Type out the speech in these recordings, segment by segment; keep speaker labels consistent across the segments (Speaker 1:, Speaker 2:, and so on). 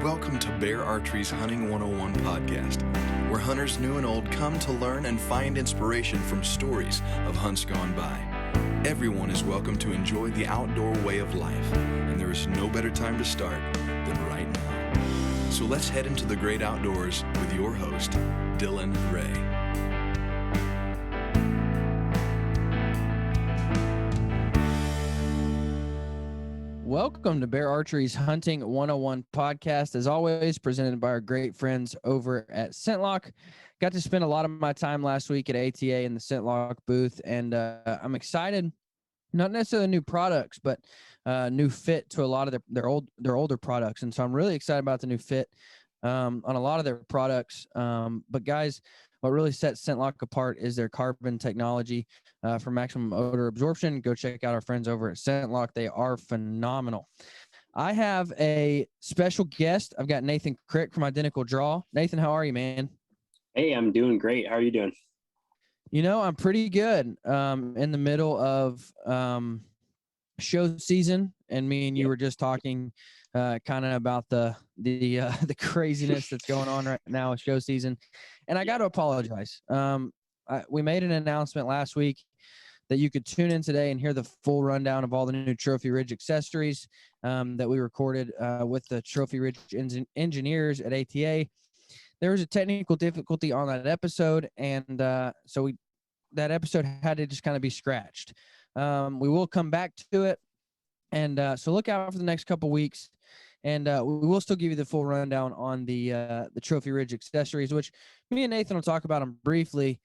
Speaker 1: Welcome to Bear Archery's Hunting 101 podcast, where hunters new and old come to learn and find inspiration from stories of hunts gone by. Everyone is welcome to enjoy the outdoor way of life, and there is no better time to start than right now. So let's head into the great outdoors with your host, Dylan Ray.
Speaker 2: Welcome to Bear Archery's Hunting 101 podcast, as always, presented by our great friends over at ScentLok. Got to spend a lot of my time last week at ATA in the ScentLok booth, and I'm excited. Not necessarily new products, but new fit to a lot of their older products, and so I'm really excited about the new fit on a lot of their products. But guys, what really sets ScentLok apart is their carbon technology for maximum odor absorption. Go check out our friends over at ScentLok. They are phenomenal. I have a special guest. I've got Nathan Krick from Identical Draw. Nathan, how are you, man?
Speaker 3: Hey, I'm doing great. How are you doing?
Speaker 2: You know, I'm pretty good. In the middle of show season, and me and you were just talking kind of about the craziness that's going on right now with show season. And I got to apologize. We made an announcement last week that you could tune in today and hear the full rundown of all the new Trophy Ridge accessories that we recorded with the Trophy Ridge engineers at ATA. There was a technical difficulty on that episode, and so that episode had to just kind of be scratched. We will come back to it, and so look out for the next couple weeks, and we will still give you the full rundown on the Trophy Ridge accessories, which me and Nathan will talk about them briefly.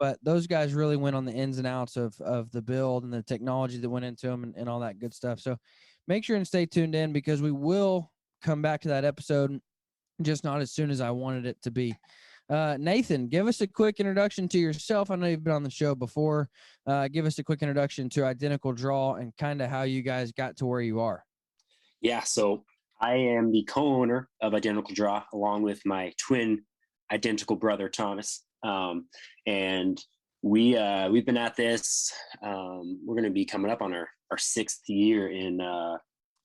Speaker 2: But those guys really went on the ins and outs of the build and the technology that went into them and all that good stuff. So make sure and stay tuned in, because we will come back to that episode, just not as soon as I wanted it to be. Nathan, give us a quick introduction to yourself. I know you've been on the show before. Give us a quick introduction to Identical Draw and kind of how you guys got to where you are.
Speaker 3: Yeah, so I am the co-owner of Identical Draw, along with my twin identical brother, Thomas. And we've been at this. We're going to be coming up on our 6th year in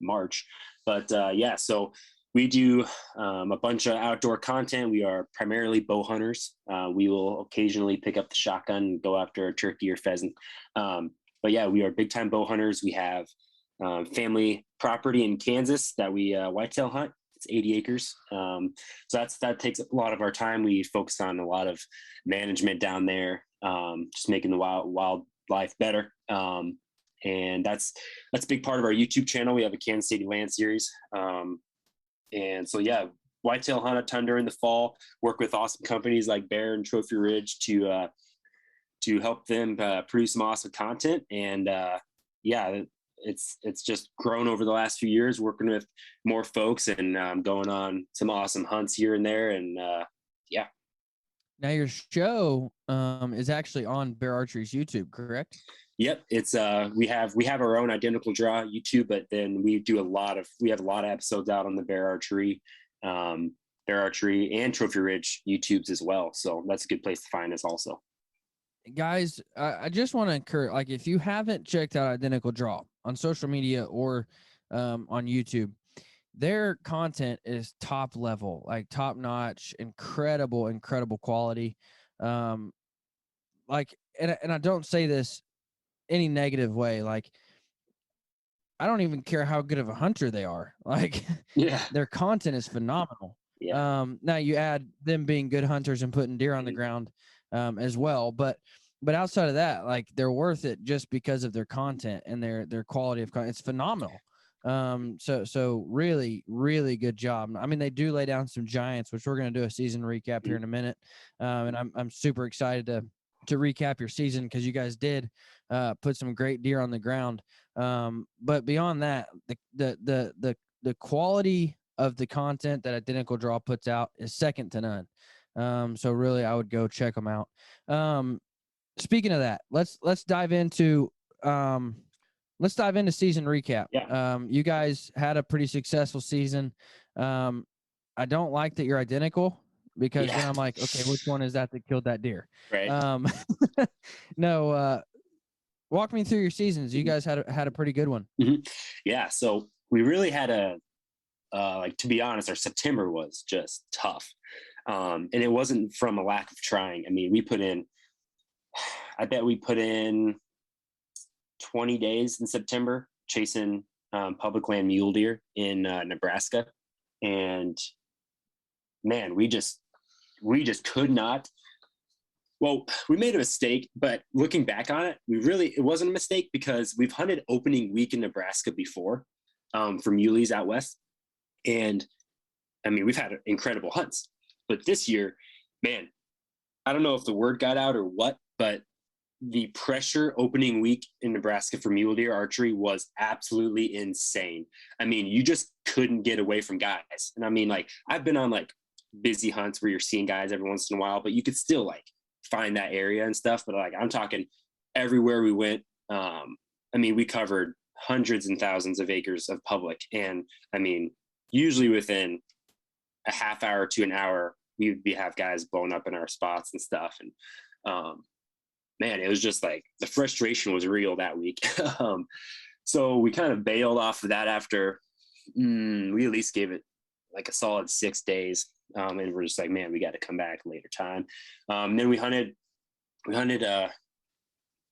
Speaker 3: March. But yeah, so we do a bunch of outdoor content. We are primarily bow hunters. We will occasionally pick up the shotgun and go after a turkey or pheasant. But yeah, we are big time bow hunters. We have family property in Kansas that we whitetail hunt. It's 80 acres. So that takes a lot of our time. We focus on a lot of management down there, just making the wildlife better. And that's a big part of our YouTube channel. We have a Kansas City land series. And so, yeah, whitetail hunt a ton during the fall, work with awesome companies like Bear and Trophy Ridge to help them produce some awesome content. And yeah, it's just grown over the last few years, working with more folks and going on some awesome hunts here and there. And yeah.
Speaker 2: Now your show is actually on Bear Archery's YouTube, correct?
Speaker 3: Yep, it's we have our own Identical Draw YouTube, but then we have a lot of episodes out on the Bear Archery and Trophy Ridge YouTubes as well. So that's a good place to find us also.
Speaker 2: Guys, I just want to encourage, like, if you haven't checked out Identical Draw on social media or on YouTube, their content is top level, like top notch, incredible quality. And I don't say this any negative way. Like, I don't even care how good of a hunter they are. Like,
Speaker 3: yeah,
Speaker 2: their content is phenomenal.
Speaker 3: Yeah.
Speaker 2: Now you add them being good hunters and putting deer on the ground as well, but outside of that, like, they're worth it just because of their content and their quality of content. It's phenomenal. So really, really good job. I mean, they do lay down some giants, which we're going to do a season recap here in a minute. And I'm super excited to recap your season, because you guys did put some great deer on the ground. But beyond that, the quality of the content that Identical Draw puts out is second to none. So really, I would go check them out. Speaking of that, let's dive into season recap.
Speaker 3: Yeah.
Speaker 2: You guys had a pretty successful season. I don't like that you're identical, because then I'm like, okay, which one is that killed that deer?
Speaker 3: Right.
Speaker 2: No, walk me through your seasons. You guys had a pretty good one.
Speaker 3: Mm-hmm. Yeah. So we really had a like, to be honest, our September was just tough. And it wasn't from a lack of trying. I mean, I bet we put in 20 days in September chasing public land mule deer in Nebraska. And man, we just could not. Well, we made a mistake, but looking back on it, it wasn't a mistake, because we've hunted opening week in Nebraska before for muleys out west. And I mean, we've had incredible hunts, but this year, man, I don't know if the word got out or what, but the pressure opening week in Nebraska for mule deer archery was absolutely insane. I mean, you just couldn't get away from guys. And I mean, like, I've been on like busy hunts where you're seeing guys every once in a while, but you could still like find that area and stuff. But like, I'm talking everywhere we went. I mean, we covered hundreds and thousands of acres of public. And I mean, usually within a half hour to an hour, we would have guys blown up in our spots and stuff. And, man, it was just like the frustration was real that week. So we kind of bailed off of that after we at least gave it like a solid 6 days. And we're just like, man, we got to come back later time. Then we hunted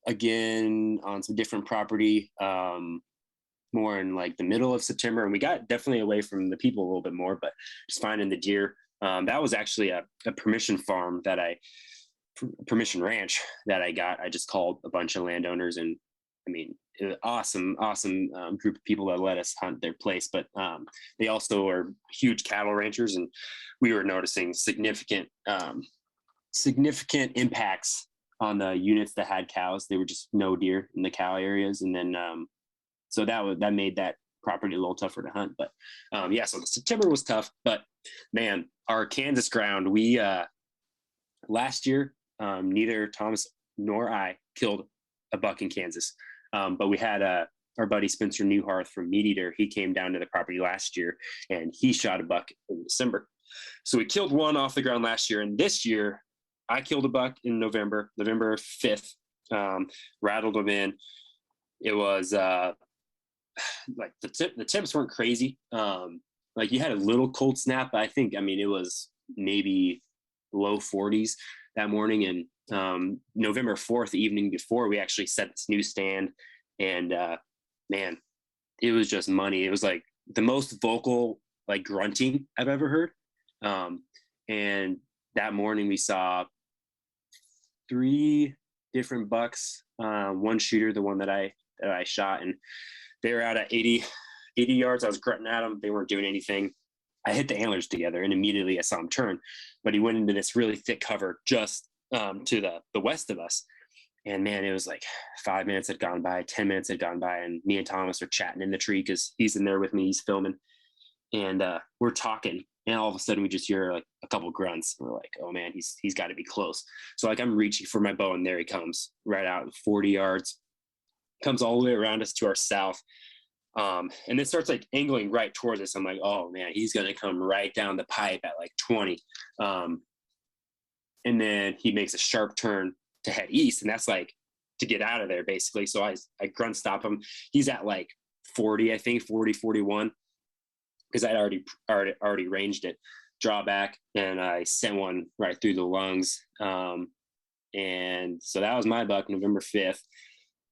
Speaker 3: again on some different property, more in like the middle of September. And we got definitely away from the people a little bit more, but just finding the deer. That was actually a permission ranch that I got. I just called a bunch of landowners, and I mean, awesome group of people that let us hunt their place. But they also are huge cattle ranchers, and we were noticing significant impacts on the units that had cows. They were just no deer in the cow areas, and then so that made that property a little tougher to hunt. But yeah, so the September was tough. But man, our Kansas ground, we last year, neither Thomas nor I killed a buck in Kansas. But we had our buddy Spencer Newharth from Meat Eater. He came down to the property last year and he shot a buck in December. So we killed one off the ground last year. And this year I killed a buck in November 5th, rattled him in. It was like the temps weren't crazy. Like you had a little cold snap, but I mean, it was maybe low 40s that morning. And November 4th, the evening before, we actually set this new stand, and man, it was just money. It was like the most vocal like grunting I've ever heard. And that morning we saw 3 different bucks, one shooter, the one that I shot, and they were out at 80 yards. I was grunting at them. They weren't doing anything. I hit the antlers together, and immediately I saw him turn, but he went into this really thick cover just to the west of us. And man, it was like 5 minutes had gone by, 10 minutes had gone by, and me and Thomas are chatting in the tree because he's in there with me, he's filming, and we're talking, and all of a sudden we just hear like a couple grunts. And we're like, oh man, he's got to be close. So like I'm reaching for my bow, and there he comes, right out 40 yards, comes all the way around us to our south. And then starts like angling right towards us. I'm like, oh man, he's going to come right down the pipe at like 20. And then he makes a sharp turn to head east, and that's like to get out of there basically. So I grunt stop him. He's at like 40, I think 40, 41, because I'd already ranged it, draw back, and I sent one right through the lungs. And so that was my buck, November 5th.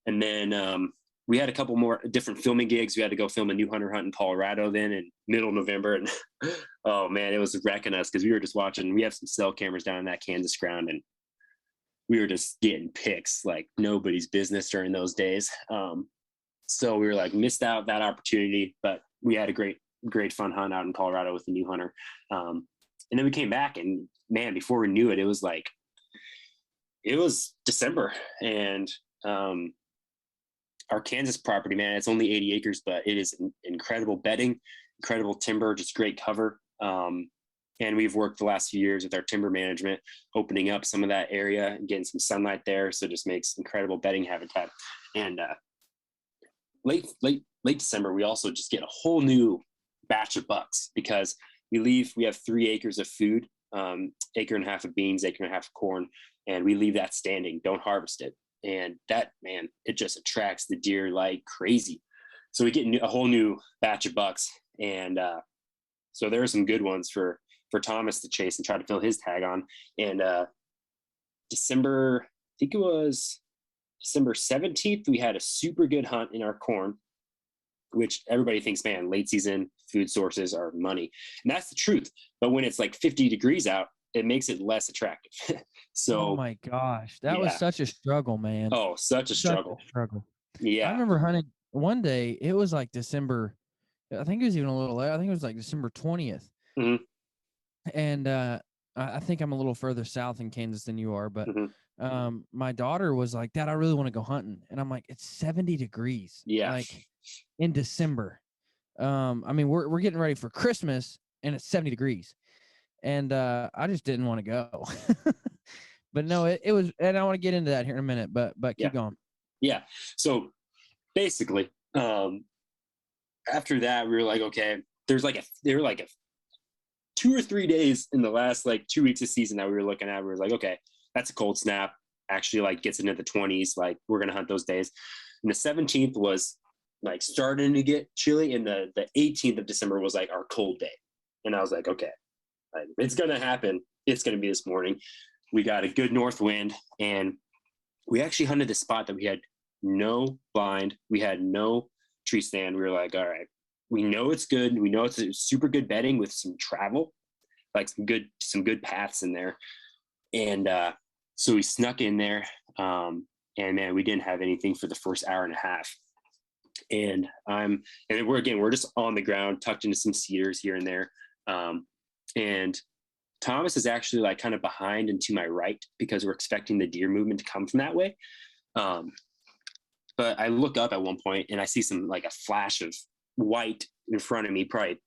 Speaker 3: And then, we had a couple more different filming gigs. We had to go film a new hunter hunt in Colorado then in middle November. And oh man, it was wrecking us because we were just watching. We have some cell cameras down in that Kansas ground, and we were just getting pics like nobody's business during those days. So we were like missed out that opportunity, but we had a great fun hunt out in Colorado with the new hunter. And then we came back, and man, before we knew it, it was December, and our Kansas property, man, it's only 80 acres, but it is incredible bedding, incredible timber, just great cover. And we've worked the last few years with our timber management, opening up some of that area and getting some sunlight there. So it just makes incredible bedding habitat. And late December, we also just get a whole new batch of bucks because we have 3 acres of food, acre and a half of beans, acre and a half of corn, and we leave that standing, don't harvest it. And that, man, it just attracts the deer like crazy. So we get a whole new batch of bucks, and So there are some good ones for Thomas to chase and try to fill his tag on. And December, I think it was December 17th, we had a super good hunt in our corn, which everybody thinks, man, late season food sources are money. And that's the truth. But when it's like 50 degrees out, it makes it less attractive. So,
Speaker 2: oh my gosh, that was such a struggle, man.
Speaker 3: Oh, such a struggle. Yeah.
Speaker 2: I remember hunting one day. It was like December. I think it was even a little late. I think it was like December 20th.
Speaker 3: Mm-hmm.
Speaker 2: And I think I'm a little further south in Kansas than you are, but my daughter was like, Dad, I really want to go hunting. And I'm like, it's 70 degrees.
Speaker 3: Yeah.
Speaker 2: Like in December. I mean, we're getting ready for Christmas and it's 70 degrees. And I just didn't want to go. But no, it was, and I want to get into that here in a minute, but keep going.
Speaker 3: Yeah. So basically, after that, we were like, okay, there were like a 2 or 3 days in the last like 2 weeks of season that we were looking at. We were like, okay, that's a cold snap. Actually, like gets into the 20s. Like we're gonna hunt those days. And the 17th was like starting to get chilly, and the 18th of December was like our cold day. And I was like, okay, it's gonna happen. It's gonna be this morning. We got a good north wind, and we actually hunted a spot that we had no blind. We had no tree stand. We were like, all right, we know it's good. We know it's a super good bedding with some travel, like some good paths in there. And so we snuck in there, and man, we didn't have anything for the first hour and a half. And we're just on the ground, tucked into some cedars here and there. And Thomas is actually like kind of behind and to my right because we're expecting the deer movement to come from that way. But I look up at one point and I see a flash of white in front of me, probably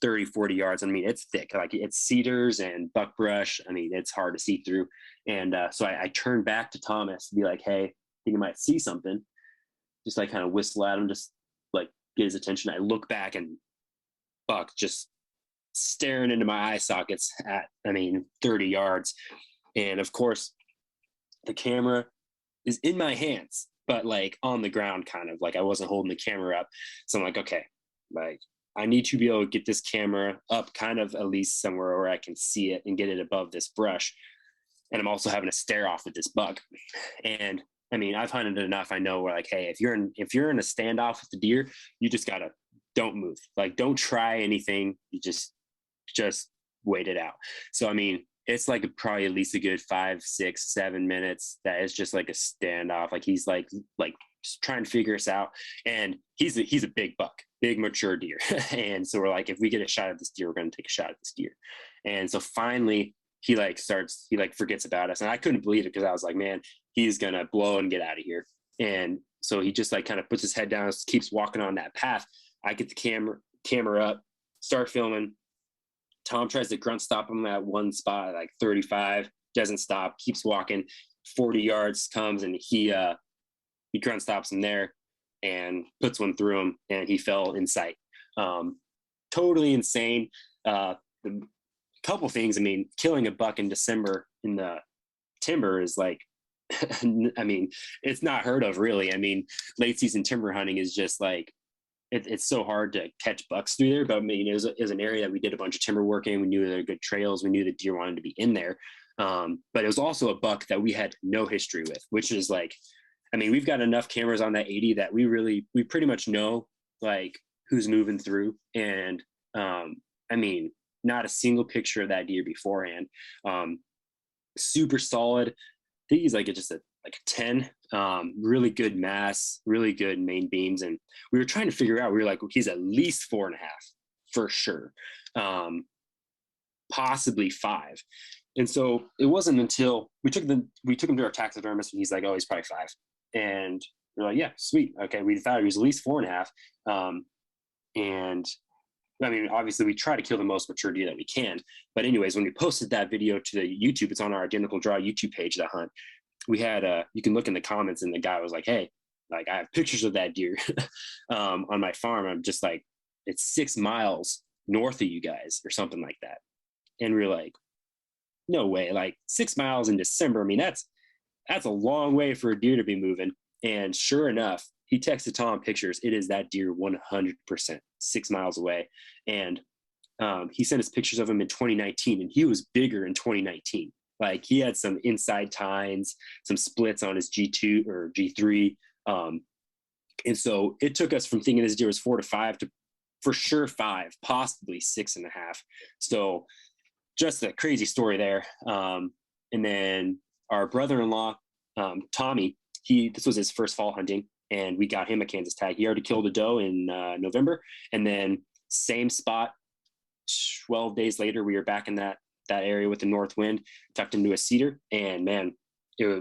Speaker 3: 30, 40 yards. I mean, it's thick, like it's cedars and buckbrush. I mean, it's hard to see through. And so I turn back to Thomas to be like, hey, I think you might see something. Just like kind of whistle at him, just like get his attention. I look back and buck just staring into my eye sockets at, 30 yards. And of course, the camera is in my hands, but like on the ground, kind of like I wasn't holding the camera up. So I'm like, okay, like I need to be able to get this camera up kind of at least somewhere where I can see it and get it above this brush. And I'm also having to stare off at this buck. And I've hunted enough. I know where like, hey, if you're in a standoff with the deer, you just don't move. Like, don't try anything. You just wait it out. So, it's like probably at least a good 5, 6, 7 minutes. That is just like a standoff. Like he's like trying to figure us out. And he's a big buck, big mature deer. And so we're like, if we get a shot at this deer, we're going to take a shot at this deer. And so finally he forgets about us. And I couldn't believe it because I was like, man, he's going to blow and get out of here. And so he just like kind of puts his head down, keeps walking on that path. I get the camera up, start filming. Tom tries to grunt stop him at one spot, like 35, doesn't stop, keeps walking, 40 yards comes and he grunt stops him there and puts one through him, and he fell in sight. Totally insane. The couple things, killing a buck in December in the timber is like, it's not heard of really. Late season timber hunting is just like, it's so hard to catch bucks through there, but it was an area that we did a bunch of timber work in. We knew there were good trails. We knew the deer wanted to be in there. But it was also a buck that we had no history with, which is like, we've got enough cameras on that 80 that we pretty much know like who's moving through. And not a single picture of that deer beforehand. Super solid. I think he's like just a 10, really good mass, really good main beams. And we were trying to figure out, we were like, he's at least 4.5 for sure. Possibly 5. And so it wasn't until we took him to our taxidermist and he's like, oh, he's probably 5. And we're like, yeah, sweet. Okay. We thought he was at least 4.5. And obviously we try to kill the most mature deer that we can. But anyways, when we posted that video to the YouTube, it's on our Identical Draw YouTube page, that hunt. We had you can look in the comments, and the guy was like, hey, like I have pictures of that deer on my farm. I'm just like, it's 6 miles north of you guys or something like that. And we we're like, no way, like 6 miles in December. That's a long way for a deer to be moving. And sure enough, he texted Tom pictures. It is that deer 100%, 6 miles away. And he sent us pictures of him in 2019, and he was bigger in 2019. Like he had some inside tines, some splits on his G2 or G3. And so it took us from thinking this deer was 4 to 5 to for sure 5, possibly 6.5. So just a crazy story there. And then our brother-in-law, Tommy, this was his first fall hunting, and we got him a Kansas tag. He already killed a doe in November, and then same spot. 12 days later, we were back in that area with the north wind, tucked into a cedar, and man,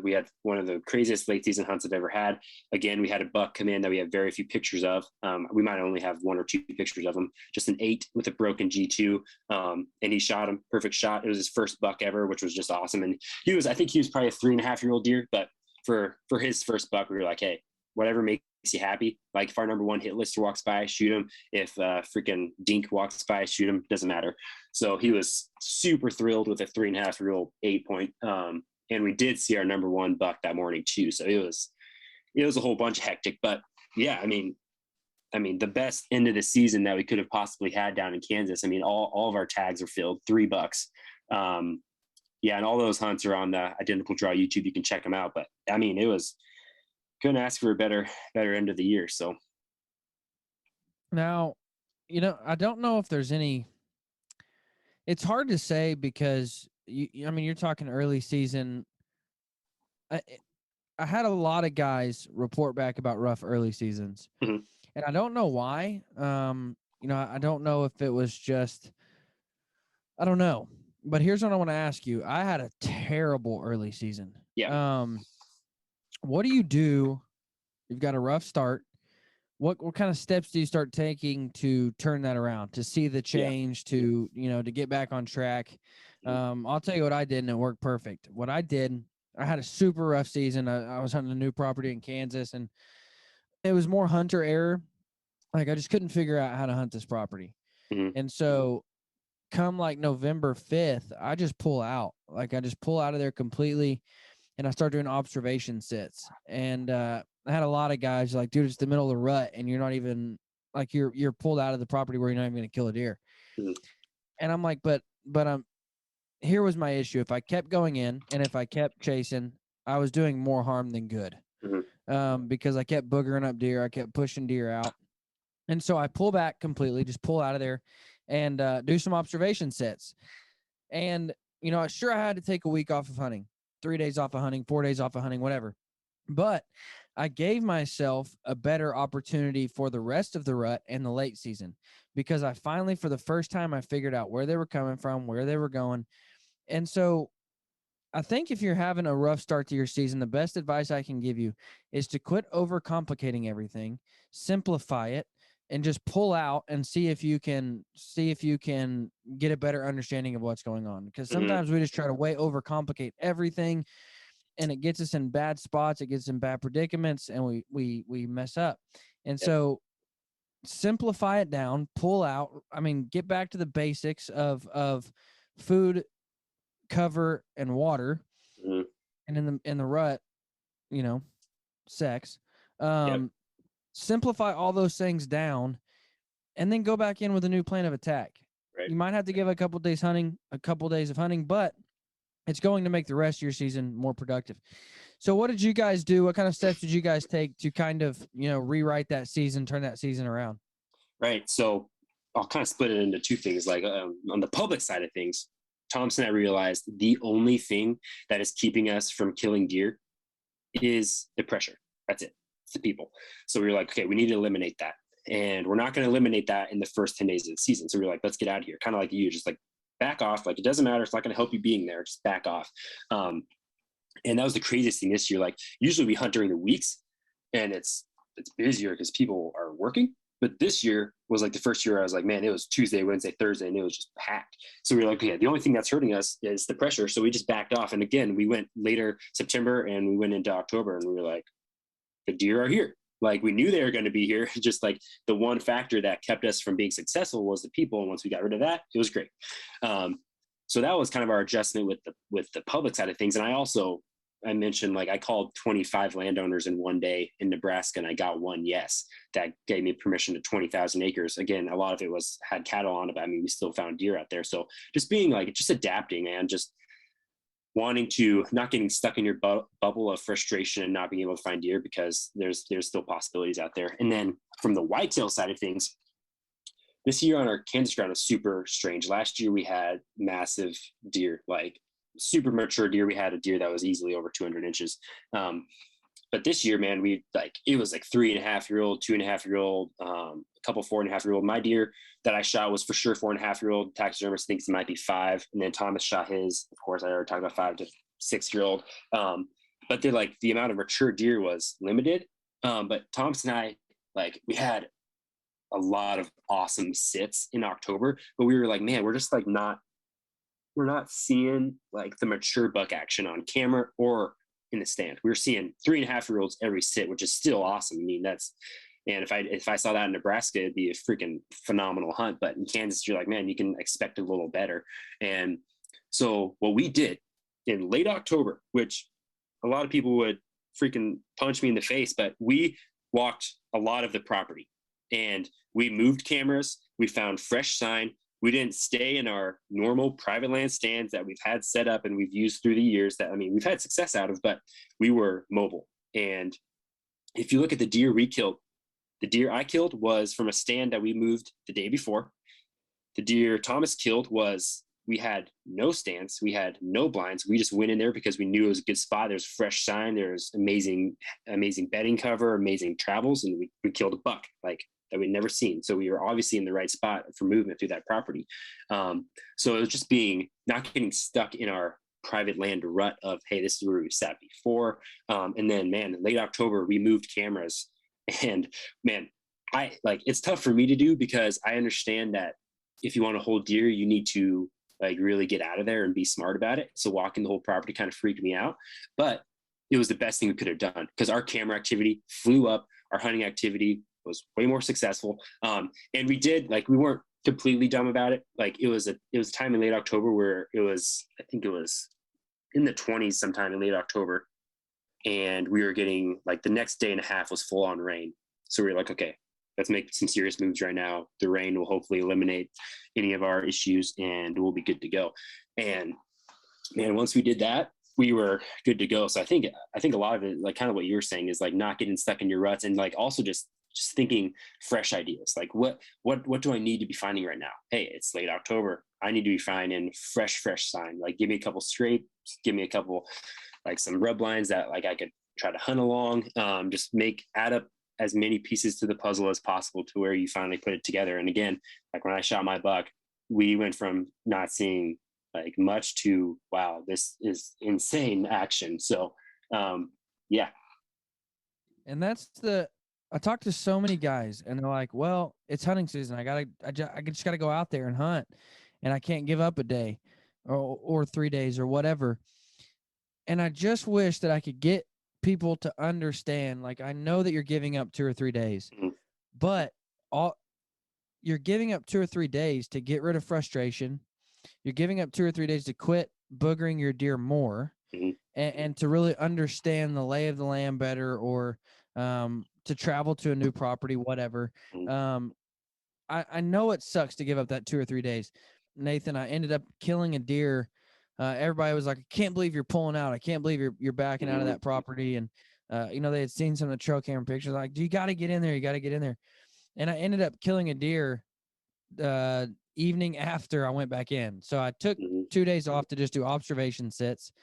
Speaker 3: we had one of the craziest late season hunts I've ever had. Again, we had a buck come in that we have very few pictures of. We might only have 1 or 2 pictures of him. Just an 8 with a broken G2, and he shot him, perfect shot. It was his first buck ever, which was just awesome. And I think he was probably a 3.5-year-old deer, but for his first buck, we were like, hey, whatever makes you happy. Like if our number 1 hit lister walks by, shoot him. If freaking Dink walks by, shoot him. Doesn't matter. So he was super thrilled with a 3.5-year-old 8-point. And we did see our number 1 buck that morning too. So it was a whole bunch of hectic, but yeah, I mean, the best end of the season that we could have possibly had down in Kansas. I mean, all of our tags are filled, 3 bucks. Yeah. And all those hunts are on the Identical Draw YouTube. You can check them out, but I mean, couldn't ask for a better end of the year. So
Speaker 2: Now, I don't know if there's it's hard to say because you're talking early season. I had a lot of guys report back about rough early seasons,
Speaker 3: mm-hmm.
Speaker 2: and I don't know why. I don't know if it was just, I don't know. But here's what I want to ask you. I had a terrible early season.
Speaker 3: Yeah.
Speaker 2: What do you do? You've got a rough start. What kind of steps do you start taking to turn that around, to see the change, to get back on track? I'll tell you what I did, and it worked perfect. What I did, I had a super rough season. I was hunting a new property in Kansas, and it was more hunter error. Like I just couldn't figure out how to hunt this property.
Speaker 3: Mm-hmm.
Speaker 2: And so come like November 5th, I just pull out. Like I just pull out of there completely, and I start doing observation sits. And I had a lot of guys like, dude, it's the middle of the rut, and you're not even like you're pulled out of the property where you're not even going to kill a deer.
Speaker 3: Mm-hmm.
Speaker 2: And I'm like, but here was my issue. If I kept going in and if I kept chasing, I was doing more harm than good.
Speaker 3: Mm-hmm.
Speaker 2: Because I kept boogering up deer. I kept pushing deer out. And so I pull back completely, just pull out of there and do some observation sets. And, sure, I had to take a week off of hunting, 3 days off of hunting, 4 days off of hunting, whatever. But I gave myself a better opportunity for the rest of the rut and the late season, because I finally, for the first time, I figured out where they were coming from, where they were going. And so I think if you're having a rough start to your season, the best advice I can give you is to quit overcomplicating everything, simplify it, and just pull out and see if you can get a better understanding of what's going on. Because sometimes we just try to way overcomplicate everything, and it gets us in bad spots. It gets in bad predicaments, and we mess up. And so simplify it down, pull out. I mean, get back to the basics of food, cover, and water.
Speaker 3: Mm-hmm.
Speaker 2: And in the rut, sex. Simplify all those things down, and then go back in with a new plan of attack. Right. You might have to give a couple of days of hunting, but it's going to make the rest of your season more productive. So what did you guys do? What kind of steps did you guys take to kind of, rewrite that season, turn that season around?
Speaker 3: Right. So I'll kind of split it into 2 things. Like on the public side of things, Thompson and I realized the only thing that is keeping us from killing deer is the pressure. That's it. It's the people. So we were like, okay, we need to eliminate that. And we're not going to eliminate that in the first 10 days of the season. So we were like, let's get out of here. Kind of like you, just like back off. Like, it doesn't matter. It's not going to help you being there. Just back off. And that was the craziest thing this year. Like usually we hunt during the weeks and it's busier because people are working. But this year was like the first year I was like, man, it was Tuesday, Wednesday, Thursday, and it was just packed. So we were like, okay, the only thing that's hurting us is the pressure. So we just backed off. And again, we went later September and we went into October, and we were like, the deer are here. Like we knew they were going to be here. Just like the one factor that kept us from being successful was the people. And once we got rid of that, it was great. So that was kind of our adjustment with the public side of things. And I also I mentioned, like I called 25 landowners in one day in Nebraska and I got one yes. That gave me permission to 20,000 acres. Again, a lot of it had cattle on it, but I mean, we still found deer out there. So just being like, just adapting and just wanting to not getting stuck in your bubble of frustration and not being able to find deer, because there's still possibilities out there. And then from the whitetail side of things, this year on our Kansas ground was super strange. Last year we had massive deer, like super mature deer. We had a deer that was easily over 200 inches. But this year, man, it was like 3.5-year-old, 2.5-year-old, a couple 4.5-year-old. My deer that I shot was for sure 4.5-year-old. Taxidermist thinks it might be 5. And then Thomas shot his, of course, I already talked about 5 to 6-year-old. But they're like, the amount of mature deer was limited. But Thomas and I, like, we had a lot of awesome sits in October, but we were like, man, we're just like we're not seeing like the mature buck action on camera or in the stand. We were seeing 3.5-year-olds every sit, which is still awesome. I mean, and if I saw that in Nebraska, it'd be a freaking phenomenal hunt. But in Kansas, you're like, man, you can expect a little better. And so what we did in late October, which a lot of people would freaking punch me in the face, but we walked a lot of the property and we moved cameras. We found fresh sign. We didn't stay in our normal private land stands that we've had set up and we've used through the years that, I mean, we've had success out of, but we were mobile. And if you look at the deer we killed, the deer I killed was from a stand that we moved the day before. The deer Thomas killed we had no stands. We had no blinds. We just went in there because we knew it was a good spot. There's fresh sign. There's amazing bedding cover, amazing travels. And we killed a buck like that we'd never seen. So we were obviously in the right spot for movement through that property. So it was just not getting stuck in our private land rut of, hey, this is where we sat before. And then, man, in late October, we moved cameras. And man, it's tough for me to do because I understand that if you want to hold deer, you need to like really get out of there and be smart about it. So walking the whole property kind of freaked me out, but it was the best thing we could have done because our camera activity flew up. Our hunting activity was way more successful. And we weren't completely dumb about it. Like it was a time in late October where I think it was in the 20s sometime in late October. And we were getting like the next day and a half was full on rain. So we were like, okay, let's make some serious moves right now. The rain will hopefully eliminate any of our issues and we'll be good to go. And man, once we did that, we were good to go. So I think a lot of it, like kind of what you were saying, is like not getting stuck in your ruts and like also just thinking fresh ideas. Like what do I need to be finding right now? Hey, it's late October. I need to be finding fresh sign. Like give me a couple scrapes, give me a couple like some rub lines that like I could try to hunt along. Just add up as many pieces to the puzzle as possible to where you finally put it together. And again, like when I shot my buck, we went from not seeing like much to, wow, this is insane action. So, yeah.
Speaker 2: And I talked to so many guys and they're like, well, it's hunting season. I just got to go out there and hunt and I can't give up a day or 3 days or whatever. And I just wish that I could get people to understand, like, I know that you're giving up 2 or 3 days, but you're giving up 2 or 3 days to get rid of frustration. You're giving up 2 or 3 days to quit boogering your deer more and to really understand the lay of the land better or to travel to a new property, whatever. I know it sucks to give up that 2 or 3 days. Nathan, I ended up killing a deer. Everybody was like, I can't believe you're pulling out. I can't believe you're backing out of that property. And, they had seen some of the trail camera pictures. Like, you got to get in there. You got to get in there. And I ended up killing a deer evening after I went back in. So I took 2 days off to just do observation sits.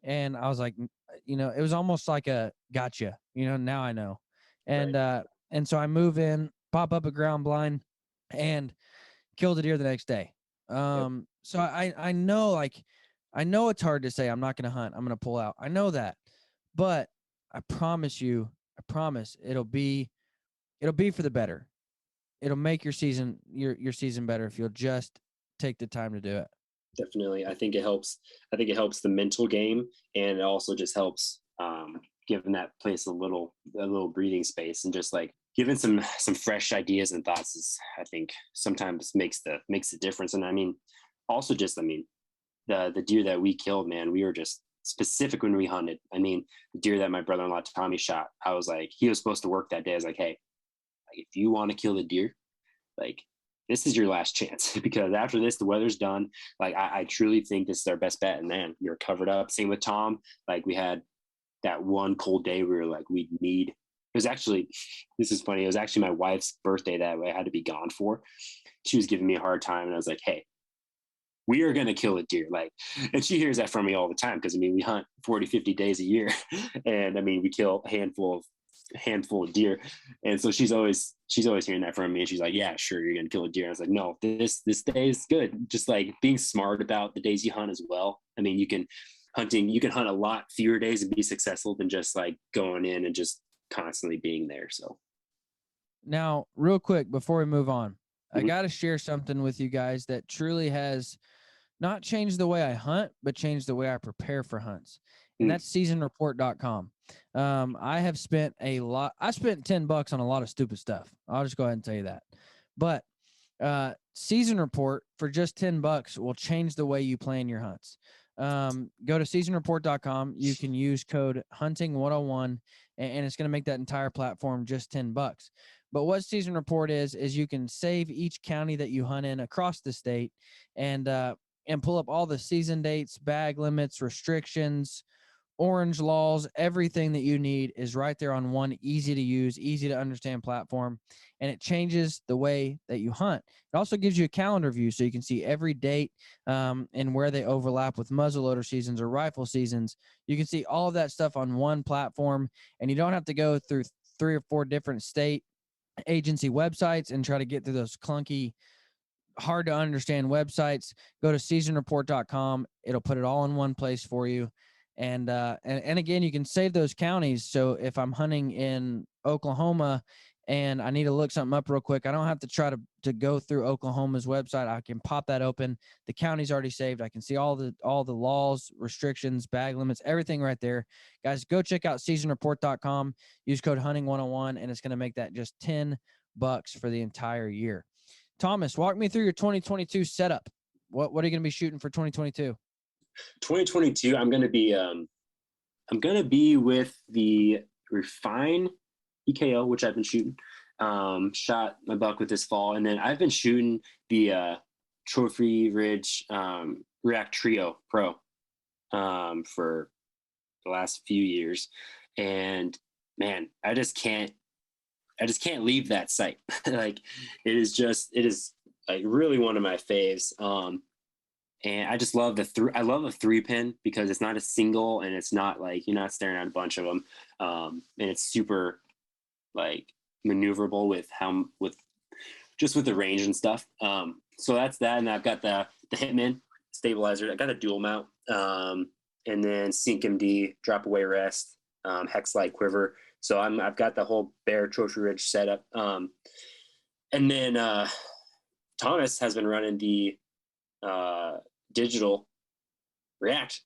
Speaker 2: And I was like, it was almost like a gotcha, now I know. And, and so I move in, pop up a ground blind and kill the deer the next day. So I know, like, I know it's hard to say I'm not going to hunt. I'm going to pull out. I know that, but I promise it'll be for the better. It'll make your season better if you'll just take the time to do it.
Speaker 3: Definitely. I think it helps the mental game, and it also just helps giving that place a little breathing space and just like giving some fresh ideas and thoughts is, I think, sometimes makes the difference. And I mean, also just, the deer that we killed, man, we were just specific when we hunted. I mean, the deer that my brother-in-law Tommy shot, I was like, he was supposed to work that day. I was like, hey, if you want to kill the deer, like, this is your last chance, because after this, the weather's done. Like, I truly think this is our best bet. And man, you're covered up. Same with Tom. Like, we had that one cold day. We were like, we need, it was actually, this is funny. It was actually my wife's birthday that I had to be gone for. She was giving me a hard time. And I was like, hey, we are going to kill a deer. Like, and she hears that from me all the time. Cause I mean, we hunt 40, 50 days a year. And I mean, we kill a handful of deer. And so she's always hearing that from me. And she's like, yeah, sure, you're going to kill a deer. And I was like, no, this day is good. Just like being smart about the days you hunt as well. I mean, you can hunt a lot fewer days and be successful than just like going in and just constantly being there. So
Speaker 2: now, real quick, before we move on, I got to share something with you guys that truly has not changed the way I hunt, but changed the way I prepare for hunts. And that's seasonreport.com. I have spent I spent $10 on a lot of stupid stuff. I'll just go ahead and tell you that. But Season Report for just $10 will change the way you plan your hunts. Go to seasonreport.com. You can use code hunting101 and it's going to make that entire platform just $10. But what Season Report is you can save each county that you hunt in across the state and pull up all the season dates, bag limits, restrictions, orange laws. Everything that you need is right there on one easy to use, easy to understand platform. And it changes the way that you hunt. It also gives you a calendar view so you can see every date and where they overlap with muzzleloader seasons or rifle seasons. You can see all of that stuff on one platform, and you don't have to go through 3 or 4 different state agency websites and try to get through those clunky, hard to understand websites. Go to seasonreport.com. It'll put it all in one place for you. And again, you can save those counties. So if I'm hunting in Oklahoma and I need to look something up real quick, I don't have to try to go through Oklahoma's website. I can pop that open. The county's already saved. I can see all the laws, restrictions, bag limits, everything right there. Guys, go check out seasonreport.com. Use code hunting101, and it's going to make that just $10 for the entire year. Thomas, walk me through your 2022 setup. What are you going to be shooting for 2022?
Speaker 3: 2022, I'm going to be with the Refine EKO, which I've been shooting. Shot my buck with this fall, and then I've been shooting the Trophy Ridge React Trio Pro for the last few years, and man, I just can't leave that sight. Like, it is like really one of my faves. And I just love I love a 3-pin because it's not a single, and it's not like you're not staring at a bunch of them. And it's super like maneuverable with the range and stuff. So that's that. And I've got the Hitman stabilizer. I got a dual mount, and then Sync MD, drop away rest, Hex Light Quiver. So I've got the whole Bear Trophy Ridge setup. And then Thomas has been running the digital React.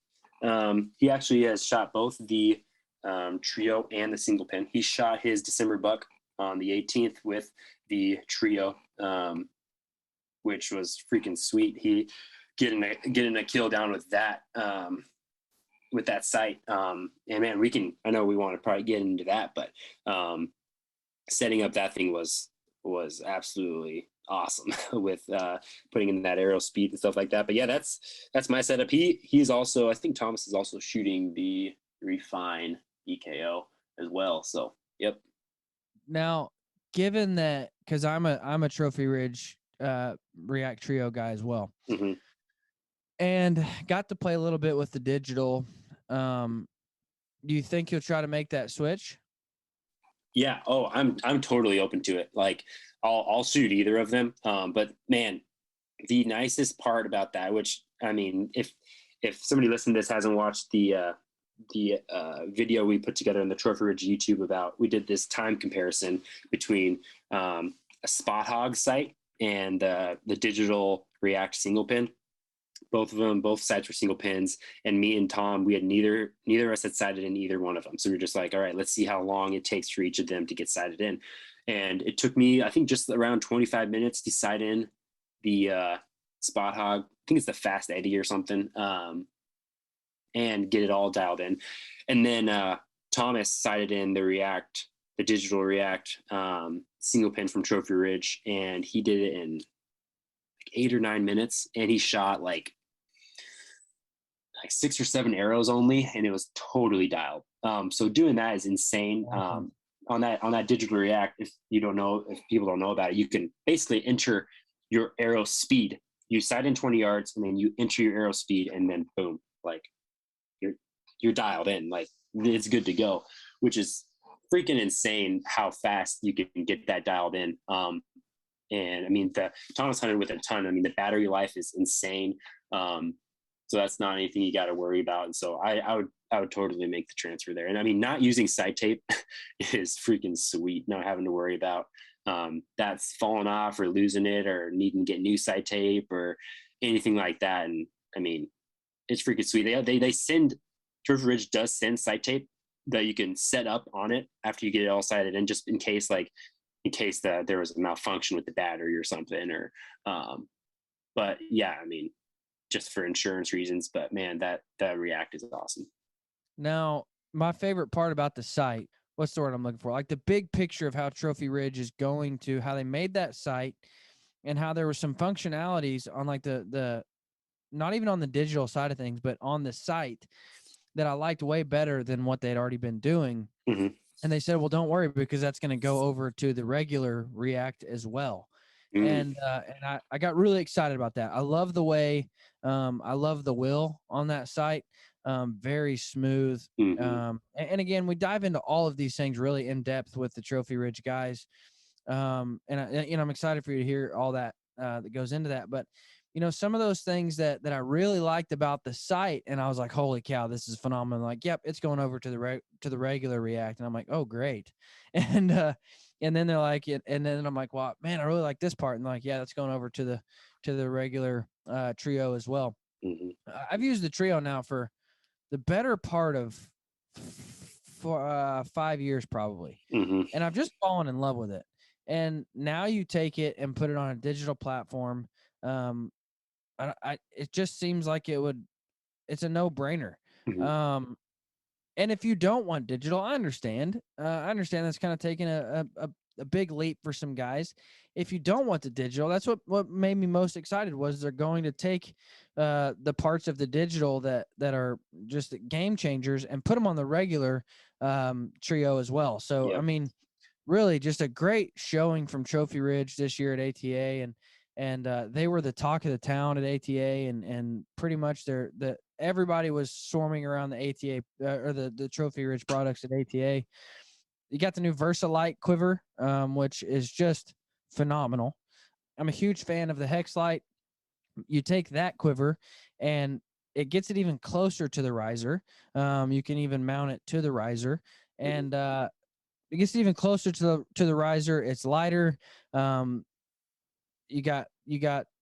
Speaker 3: He actually has shot both the trio and the single pin. He shot his December buck on the 18th with the trio, which was freaking sweet. He getting a kill down with that sight. And man, I know we want to probably get into that, but setting up that thing was absolutely awesome with putting in that arrow speed and stuff like that. But yeah, that's my setup. He's also, I think Thomas is also shooting the Refine EKO as well. So yep.
Speaker 2: Now, given that, because I'm a Trophy Ridge React Trio guy as well, and got to play a little bit with the digital. Do you think you'll try to make that switch?
Speaker 3: Yeah. Oh, I'm totally open to it. Like, I'll shoot either of them. But man, the nicest part about that, which, I mean, if somebody listening to this hasn't watched the video we put together on the Trophy Ridge YouTube we did this time comparison between a Spot Hog sight and the digital React single pin. Both sites were single pins, and me and Tom, we had neither of us had sighted in either one of them. So we were just like, all right, let's see how long it takes for each of them to get sighted in. And it took me, I think, just around 25 minutes to sight in the Spot Hog. I think it's the Fast Eddie or something. And and get it all dialed in. And then Thomas sighted in the digital React single pin from Trophy Ridge, and he did it in like 8 or 9 minutes, and he shot like 6 or 7 arrows only, and it was totally dialed. So doing that is insane. On that digital React, if people don't know about it, you can basically enter your arrow speed. You sight in 20 yards, and then you enter your arrow speed, and then boom, like you're dialed in, like it's good to go, which is freaking insane how fast you can get that dialed in. And I mean, the Thomas hunted with a ton. I mean, the battery life is insane. So that's not anything you got to worry about. And so I would totally make the transfer there. And I mean, not using sight tape is freaking sweet. Not having to worry about that's falling off or losing it or needing to get new sight tape or anything like that. And I mean, it's freaking sweet. They send, Trophy Ridge does send sight tape that you can set up on it after you get it all sighted in, just in case that there was a malfunction with the battery or something, or but yeah, I mean, just for insurance reasons. But man, that React is awesome.
Speaker 2: Now, my favorite part about the site, what's the word I'm looking for? Like the big picture of how Trophy Ridge is going to, how they made that site, and how there were some functionalities on like the not even on the digital side of things, but on the site that I liked way better than what they'd already been doing.
Speaker 3: Mm-hmm.
Speaker 2: And they said, well, don't worry, because that's going to go over to the regular React as well. And I got really excited about that. I love the way, I love the wheel on that site. Very smooth. And again, we dive into all of these things really in depth with the Trophy Ridge guys. And I'm excited for you to hear all that that goes into that. But some of those things that I really liked about the site, and I was like, holy cow, this is phenomenal. Like, yep, it's going over to the regular React. And I'm like, oh, great. And then they're like, and then I'm like, well, man, I really like this part. And like, yeah, that's going over to the regular Trio as well. I've used the Trio now for the better part of 5 years probably. And I've just fallen in love with it. And now you take it and put it on a digital platform. It just seems like it's a no-brainer. And if you don't want digital, I understand. That's kind of taking a big leap for some guys. If you don't want the digital, that's what made me most excited, was they're going to take the parts of the digital that are just game changers and put them on the regular Trio as well. So, I mean, really just a great showing from Trophy Ridge this year at ATA, and they were the talk of the town at ATA, and pretty much everybody was swarming around the ATA or the Trophy Ridge products at ATA. You got the new VersaLite Quiver, which is just phenomenal. I'm a huge fan of the Hex Light. You take that quiver and it gets it even closer to the riser. You can even mount it to the riser, and it gets even closer to the riser. It's lighter. You got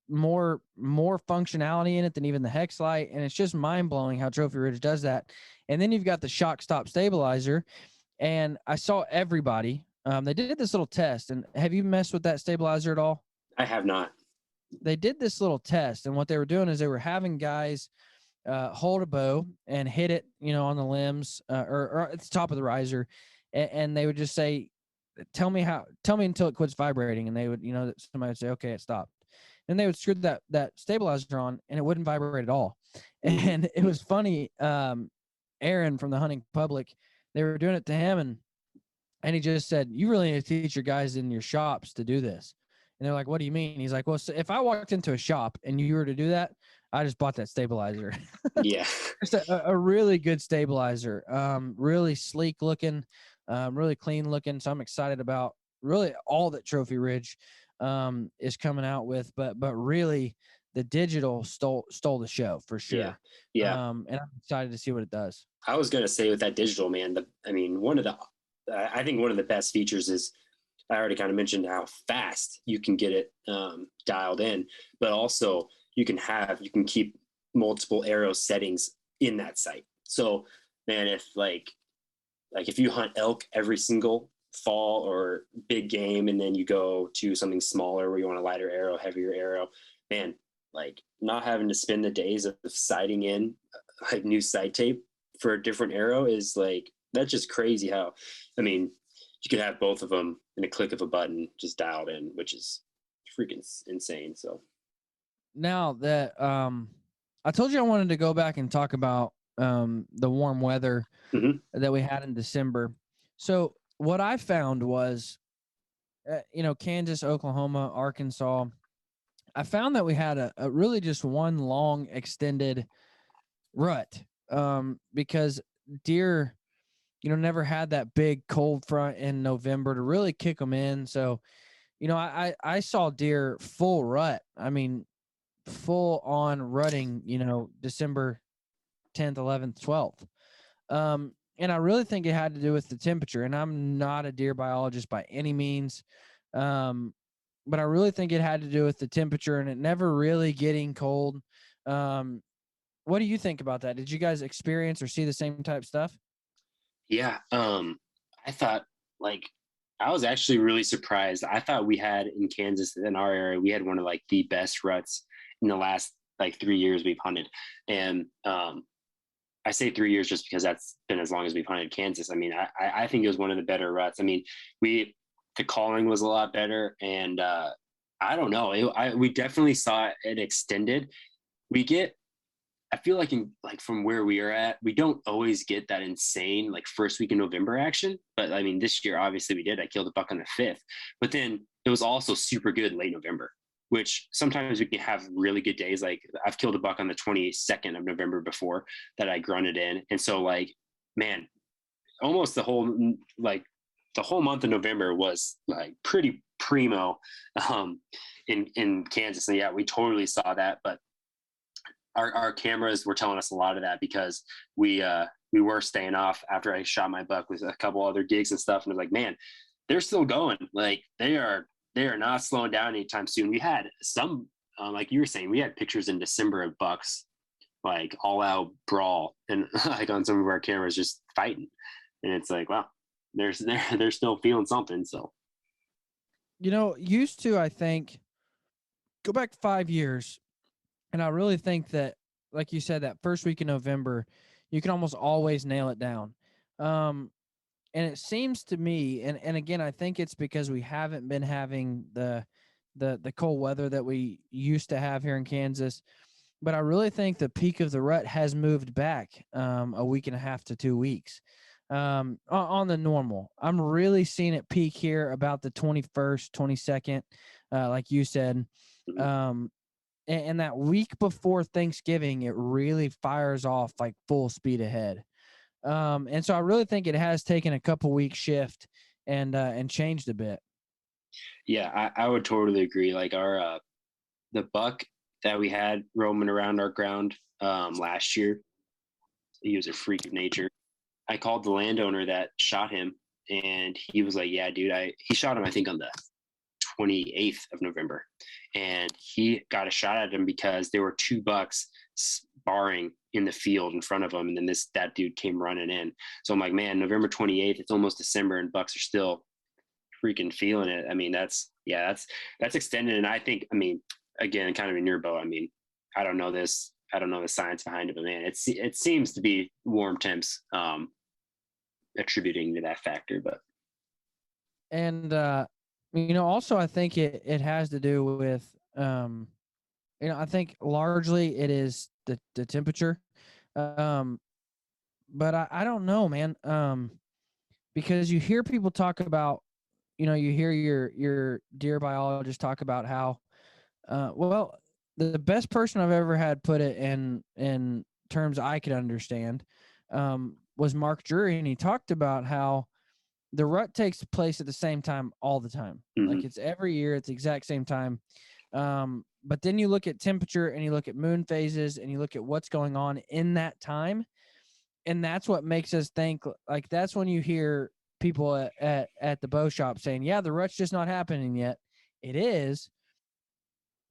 Speaker 2: more functionality in it than even the Hex Light, and it's just mind-blowing how Trophy Ridge does that. And then you've got the shock stop stabilizer, and I saw everybody, they did this little test. And have you messed with that stabilizer at all?
Speaker 3: I have not.
Speaker 2: They did this little test, and what they were doing is they were having guys hold a bow and hit it, on the limbs or at the top of the riser, and they would just say, tell me until it quits vibrating. And they would, somebody would say, okay, it stopped. And they would screw that stabilizer on, and it wouldn't vibrate at all. And it was funny. Aaron from the Hunting Public, they were doing it to him, and he just said, you really need to teach your guys in your shops to do this. And they're like, what do you mean? He's like, well, so if I walked into a shop and you were to do that, I just bought that stabilizer.
Speaker 3: Yeah.
Speaker 2: Just a really good stabilizer. Really sleek looking, really clean looking. So I'm excited about really all that Trophy Ridge is coming out with, but really the digital stole the show for sure.
Speaker 3: Yeah.
Speaker 2: And I'm excited to see what it does.
Speaker 3: I was going to say with that digital, man, I think one of the best features is, I already kind of mentioned how fast you can get it dialed in, but also you can keep multiple arrow settings in that site. So man, if if you hunt elk every single fall or big game, and then you go to something smaller where you want a lighter arrow, heavier arrow, man, like not having to spend the days of sighting in like new sight tape for a different arrow is like, that's just crazy how, I mean, you could have both of them in a click of a button just dialed in, which is freaking insane. So
Speaker 2: now that I told you I wanted to go back and talk about the warm weather
Speaker 3: Mhm.
Speaker 2: that we had in December. So what I found was, Kansas, Oklahoma, Arkansas, I found that we had a really just one long extended rut because deer, never had that big cold front in November to really kick them in. So, I saw deer full rut. I mean, full on rutting, December 10th, 11th, 12th. And I really think it had to do with the temperature. And I'm not a deer biologist by any means. But I really think it had to do with the temperature and it never really getting cold. What do you think about that? Did you guys experience or see the same type stuff?
Speaker 3: yeah, I thought like I was actually really surprised. I thought we had in Kansas in our area, we had one of like the best ruts in the last like 3 years we've hunted. And I say 3 years just because that's been as long as we've hunted Kansas. I mean, I think it was one of the better ruts. I mean, the calling was a lot better, and I don't know. We definitely saw it extended. I feel like from where we are at, we don't always get that insane like first week in November action. But I mean, this year obviously we did. I killed a buck on the 5th, but then it was also super good late November, which sometimes we can have really good days. Like I've killed a buck on the 22nd of November before that I grunted in. And so like, man, almost the whole month of November was like pretty primo in Kansas. And yeah, we totally saw that. But our cameras were telling us a lot of that because we were staying off after I shot my buck with a couple other gigs and stuff. And I was like, man, they're still going. Like they are not slowing down anytime soon. We had some, like you were saying, we had pictures in December of bucks, like all out brawl and like on some of our cameras just fighting. And it's like, wow, they're still feeling something. So,
Speaker 2: Used to, I think, go back 5 years. And I really think that, like you said, that first week in November, you can almost always nail it down. And it seems to me, and again, I think it's because we haven't been having the cold weather that we used to have here in Kansas. But I really think the peak of the rut has moved back a week and a half to 2 weeks on the normal. I'm really seeing it peak here about the 21st, 22nd, like you said. And that week before Thanksgiving, it really fires off like full speed ahead. And so I really think it has taken a couple weeks shift and changed a bit.
Speaker 3: Yeah, I would totally agree. Like our the buck that we had roaming around our ground last year, he was a freak of nature. I called the landowner that shot him, and he was like, "Yeah, dude, he shot him. I think on the 28th of November, and he got a shot at him because there were 2 bucks sparring in the field in front of him, and then that dude came running in. So I'm like, man, November 28th, it's almost December, and bucks are still freaking feeling it. I mean, that's extended, and I think, I mean, again, kind of in your boat. I mean, I don't know the science behind it, but man, it seems to be warm temps attributing to that factor. But
Speaker 2: And also I think it has to do with I think largely it is the temperature. But I don't know, man. Because you hear people talk about, you hear your deer biologist talk about how well, the best person I've ever had put it in terms I could understand was Mark Drury, and he talked about how the rut takes place at the same time all the time.
Speaker 3: mm-hmm.
Speaker 2: Like it's every year, it's the exact same time. But then you look at temperature and you look at moon phases and you look at what's going on in that time. And that's what makes us think, like, that's when you hear people at the bow shop saying, yeah, the rut's just not happening yet. It is.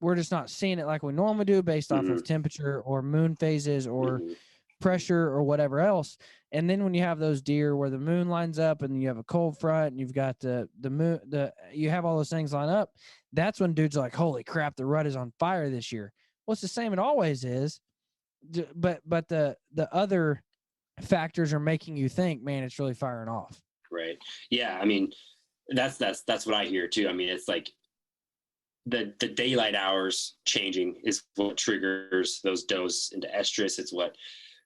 Speaker 2: We're just not seeing it like we normally do based off of temperature or moon phases or pressure or whatever else. And then when you have those deer where the moon lines up and you have a cold front and you've got the moon, you have all those things line up, that's when dudes are like, holy crap, the rut is on fire this year. Well, it's the same it always is. but the other factors are making you think, man, it's really firing off.
Speaker 3: Right. Yeah. I mean, that's what I hear too. I mean, it's like the daylight hours changing is what triggers those does into estrus. It's what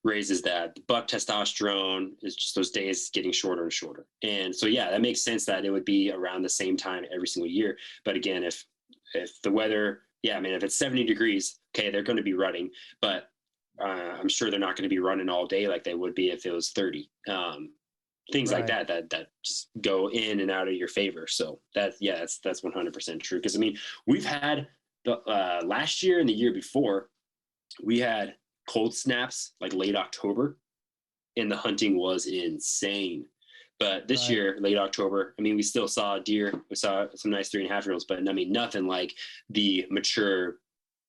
Speaker 3: raises that buck testosterone. Is just those days getting shorter and shorter. And so, yeah, that makes sense that it would be around the same time every single year. But again, if the weather, yeah, I mean, if it's 70 degrees, okay, they're going to be running, but I'm sure they're not going to be running all day like they would be if it was 30. Things like that just go in and out of your favor. So that's 100% true. Because I mean, we've had the last year and the year before, we had cold snaps like late October, and the hunting was insane. But this year, late October, I mean, we still saw deer. We saw some nice 3.5-year-olds, but I mean, nothing like the mature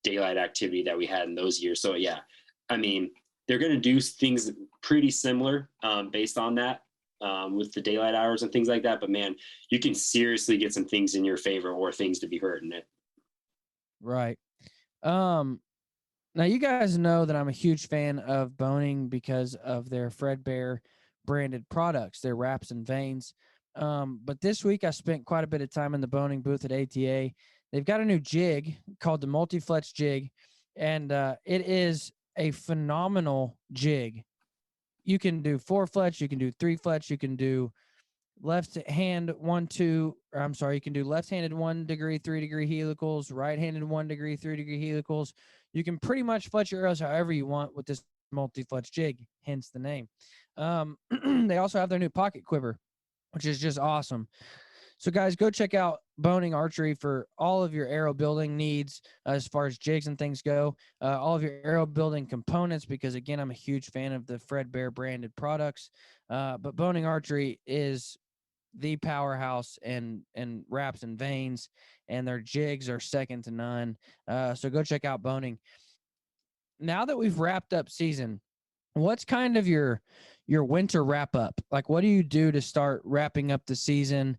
Speaker 3: daylight activity that we had in those years. So yeah, I mean, they're going to do things pretty similar based on that. With the daylight hours and things like that. But man, you can seriously get some things in your favor or things to be hurt in it.
Speaker 2: Right. Now you guys know that I'm a huge fan of Boning because of their Fredbear branded products, their wraps and veins. But this week I spent quite a bit of time in the Boning booth at ATA. They've got a new jig called the Multi-Fletch jig, and it is a phenomenal jig. You can do 4-fletch, you can do 3-fletch, you can do left-hand 1-2, or I'm sorry, you can do left-handed 1 degree, 3 degree helicals, right-handed 1 degree, 3 degree helicals. You can pretty much fletch your arrows however you want with this multi-fletch jig, hence the name. They also have their new pocket quiver, which is just awesome. So guys, go check out Boning Archery for all of your arrow building needs as far as jigs and things go, all of your arrow building components, because again, I'm a huge fan of the Fredbear branded products. But Boning Archery is the powerhouse and wraps and veins, and their jigs are second to none. So go check out Boning. Now that we've wrapped up season, what's kind of your winter wrap up? Like, what do you do to start wrapping up the season,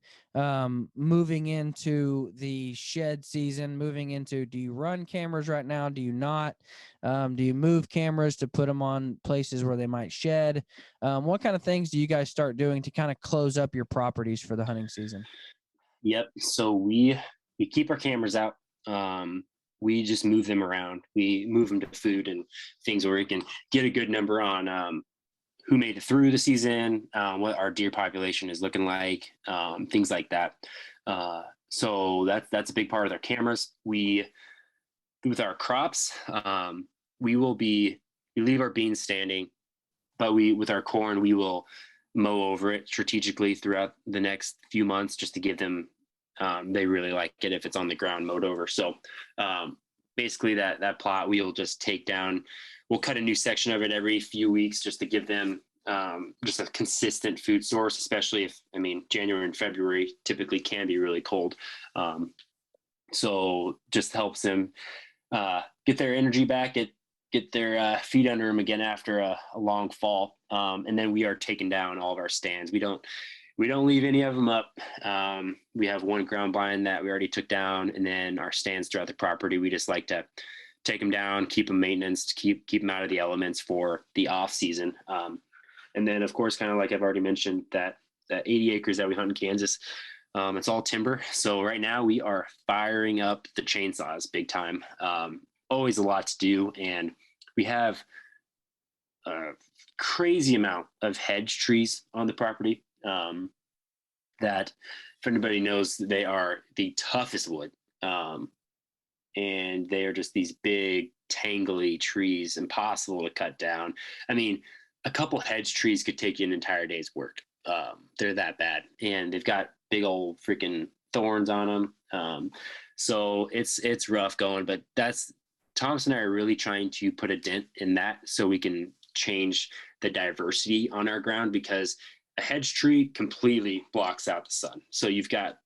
Speaker 2: moving into the shed season, do you run cameras right now? Do you not? Do you move cameras to put them on places where they might shed? What kind of things do you guys start doing to kind of close up your properties for the hunting season?
Speaker 3: Yep. So we keep our cameras out. We just move them around. We move them to food and things where we can get a good number on who made it through the season, what our deer population is looking like, things like that. So that's a big part of their cameras. With our crops, we leave our beans standing, but with our corn, we will mow over it strategically throughout the next few months just to give them, they really like it if it's on the ground mowed over. So basically that plot we'll just take down. We'll cut a new section of it every few weeks just to give them just a consistent food source, especially if, I mean, January and February typically can be really cold. So just helps them get their energy back, get their feet under them again after a long fall. And then we are taking down all of our stands. We don't leave any of them up. We have one ground blind that we already took down, and then our stands throughout the property, we just like to take them down, keep them maintenance, to keep them out of the elements for the off season. And then of course, kind of like I've already mentioned, that 80 acres that we hunt in Kansas, it's all timber. So right now we are firing up the chainsaws big time. Always a lot to do. And we have a crazy amount of hedge trees on the property. That if anybody knows, they are the toughest wood. And they are just these big, tangly trees, impossible to cut down. I mean, a couple hedge trees could take you an entire day's work. They're that bad. And they've got big old freaking thorns on them. So it's rough going, but Thomas and I are really trying to put a dent in that so we can change the diversity on our ground, because a hedge tree completely blocks out the sun. So you've got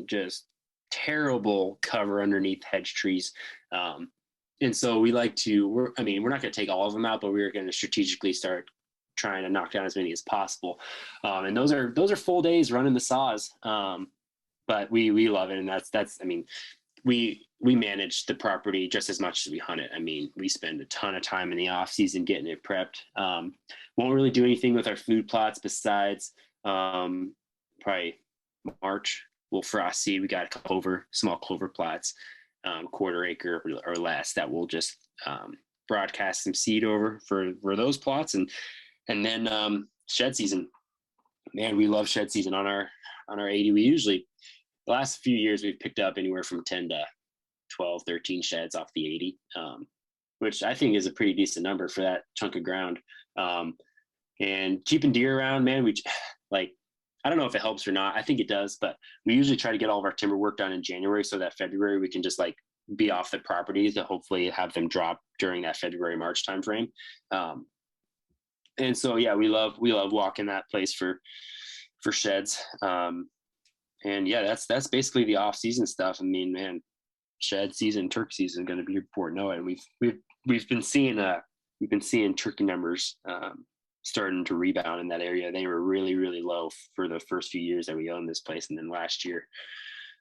Speaker 3: just terrible cover underneath hedge trees. And so we like to, we're not going to take all of them out, but we're going to strategically start trying to knock down as many as possible. And those are full days running the saws. But we love it. And that's we manage the property just as much as we hunt it. I mean, we spend a ton of time in the off season getting it prepped. Won't really do anything with our food plots besides probably March. We'll frost seed. We got small clover plots, quarter acre or less, that we'll just broadcast some seed over for those plots, and then shed season. Man, we love shed season on our 80. We usually, the last few years, we've picked up anywhere from 10 to 12, 13 sheds off the 80, which I think is a pretty decent number for that chunk of ground. And keeping deer around, man, I don't know if it helps or not. I think it does, but we usually try to get all of our timber work done in January so that February we can just be off the property to hopefully have them drop during that February, March timeframe. And so, yeah, we love walking that place for sheds. And yeah, that's basically the off season stuff. I mean, man, shed season, turkey season is going to be before know it. And we've been seeing turkey numbers starting to rebound in that area. They were really, really low for the first few years that we owned this place, and then last year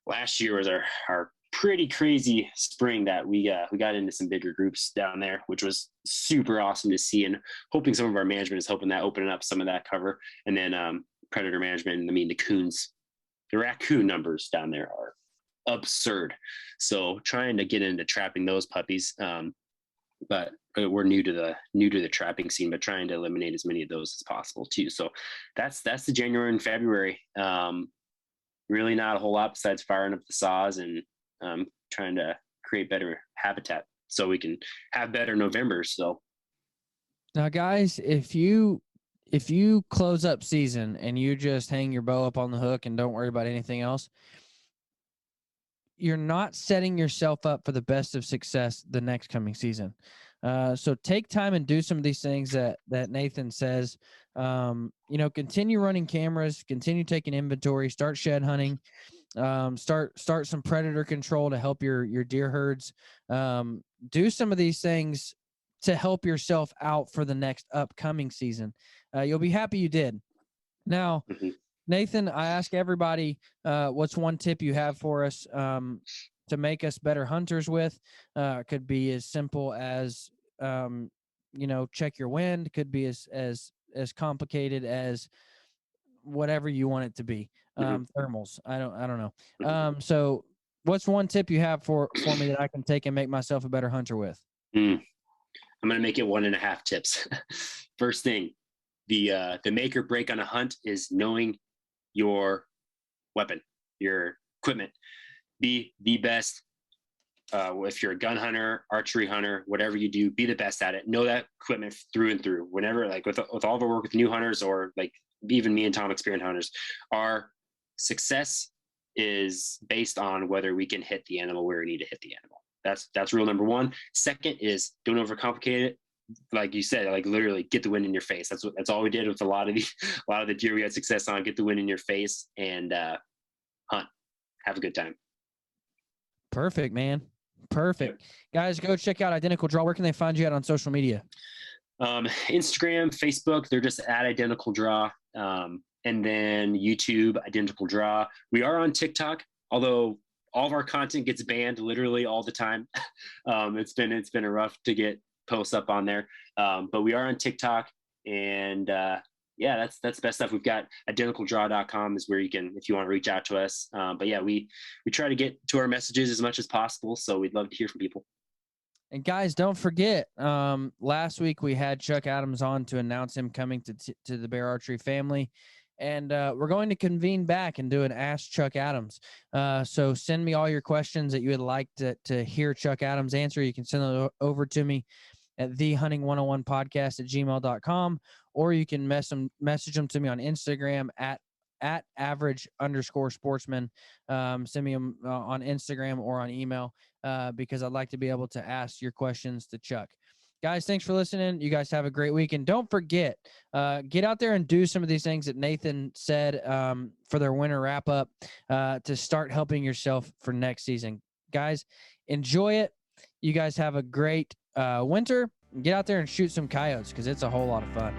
Speaker 3: was our pretty crazy spring that we got into some bigger groups down there, which was super awesome to see, and hoping some of our management is hoping that opening up some of that cover. And then predator management, I mean, the raccoon numbers down there are absurd. So trying to get into trapping those puppies, but we're new to the trapping scene, but trying to eliminate as many of those as possible too. So that's the January and February. Really not a whole lot besides firing up the saws and trying to create better habitat so we can have better Novembers. So
Speaker 2: now, guys, if you close up season and you just hang your bow up on the hook and don't worry about anything else, you're not setting yourself up for the best of success the next coming season. So take time and do some of these things that Nathan says. Continue running cameras, continue taking inventory, start shed hunting, start some predator control to help your deer herds. Do some of these things to help yourself out for the next upcoming season. You'll be happy you did. Now, Nathan, I ask everybody, what's one tip you have for us to make us better hunters with? Could be as simple as, check your wind. Could be as complicated as whatever you want it to be. Thermals. I don't know. So what's one tip you have for me that I can take and make myself a better hunter with?
Speaker 3: I'm going to make it 1.5 tips. First thing, the make or break on a hunt is knowing your weapon, your equipment. Be the best. If you're a gun hunter, archery hunter, whatever you do, be the best at it. Know that equipment through and through. Whenever, with all of our work with new hunters, or even me and Tom, experienced hunters, our success is based on whether we can hit the animal where we need to hit the animal. That's rule number one. Second is don't overcomplicate it. Like you said, literally get the wind in your face. That's all we did with a lot of the deer we had success on. Get the wind in your face and hunt. Have a good time.
Speaker 2: Perfect, man. Perfect. Guys, go check out Identical Draw. Where can they find you at on social media?
Speaker 3: Instagram, Facebook, they're just at Identical Draw. And then YouTube, Identical Draw. We are on TikTok, although all of our content gets banned literally all the time. It's been a rough to get posts up on there. But we are on TikTok, and that's the best stuff. We've got identicaldraw.com is where you can, if you want to reach out to us. But yeah, we try to get to our messages as much as possible. So we'd love to hear from people.
Speaker 2: And guys, don't forget, last week we had Chuck Adams on to announce him coming to the Bear Archery family. And we're going to convene back and do an Ask Chuck Adams. So send me all your questions that you would like to hear Chuck Adams answer. You can send them over to me at thehunting101podcast@gmail.com, or you can message them to me on Instagram at @average_sportsman. Send me them on Instagram or on email because I'd like to be able to ask your questions to Chuck. Guys, thanks for listening. You guys have a great week. And don't forget, get out there and do some of these things that Nathan said for their winter wrap-up to start helping yourself for next season. Guys, enjoy it. You guys have a great winter. Get out there and shoot some coyotes because it's a whole lot of fun.